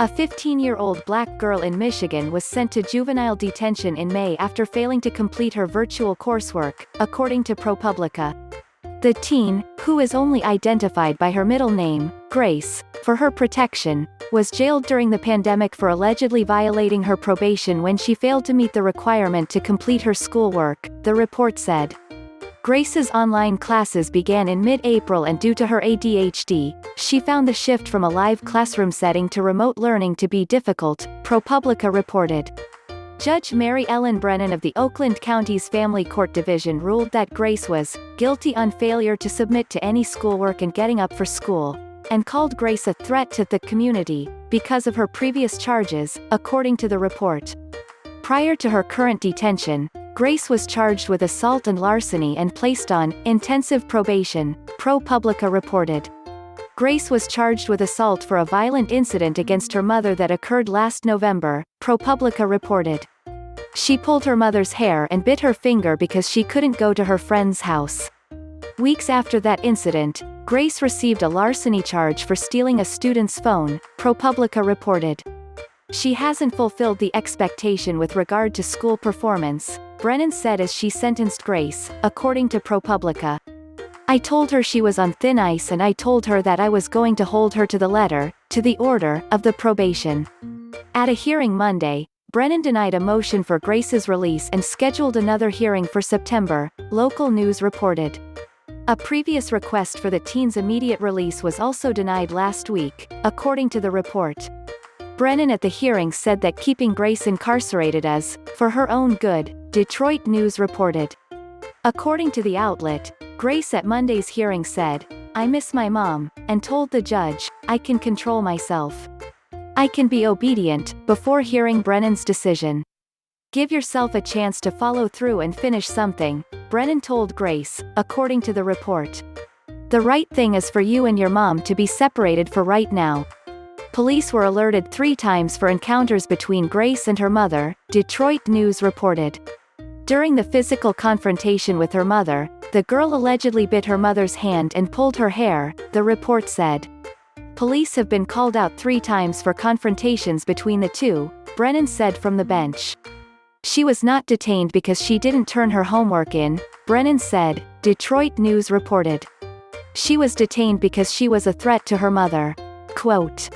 A 15-year-old black girl in Michigan was sent to juvenile detention in May after failing to complete her virtual coursework, according to ProPublica. The teen, who is only identified by her middle name, Grace, for her protection, was jailed during the pandemic for allegedly violating her probation when she failed to meet the requirement to complete her schoolwork, the report said. Grace's online classes began in mid-April, and due to her ADHD, she found the shift from a live classroom setting to remote learning to be difficult, ProPublica reported. Judge Mary Ellen Brennan of the Oakland County's Family Court Division ruled that Grace was guilty on failure to submit to any schoolwork and getting up for school, and called Grace a threat to the community because of her previous charges, according to the report. Prior to her current detention, Grace was charged with assault and larceny and placed on intensive probation, ProPublica reported. Grace was charged with assault for a violent incident against her mother that occurred last November, ProPublica reported. She pulled her mother's hair and bit her finger because she couldn't go to her friend's house. Weeks after that incident, Grace received a larceny charge for stealing a student's phone, ProPublica reported. She hasn't fulfilled the expectation with regard to school performance, Brennan said as she sentenced Grace, according to ProPublica. I told her she was on thin ice, and I told her that I was going to hold her to the letter, to the order, of the probation. At a hearing Monday, Brennan denied a motion for Grace's release and scheduled another hearing for September, local news reported. A previous request for the teen's immediate release was also denied last week, according to the report. Brennan at the hearing said that keeping Grace incarcerated is, for her own good, Detroit News reported. According to the outlet, Grace at Monday's hearing said, I miss my mom, and told the judge, I can control myself. I can be obedient, before hearing Brennan's decision. Give yourself a chance to follow through and finish something, Brennan told Grace, according to the report. The right thing is for you and your mom to be separated for right now. Police were alerted 3 times for encounters between Grace and her mother, Detroit News reported. During the physical confrontation with her mother, the girl allegedly bit her mother's hand and pulled her hair, the report said. Police have been called out 3 times for confrontations between the two, Brennan said from the bench. She was not detained because she didn't turn her homework in, Brennan said, Detroit News reported. She was detained because she was a threat to her mother. Quote,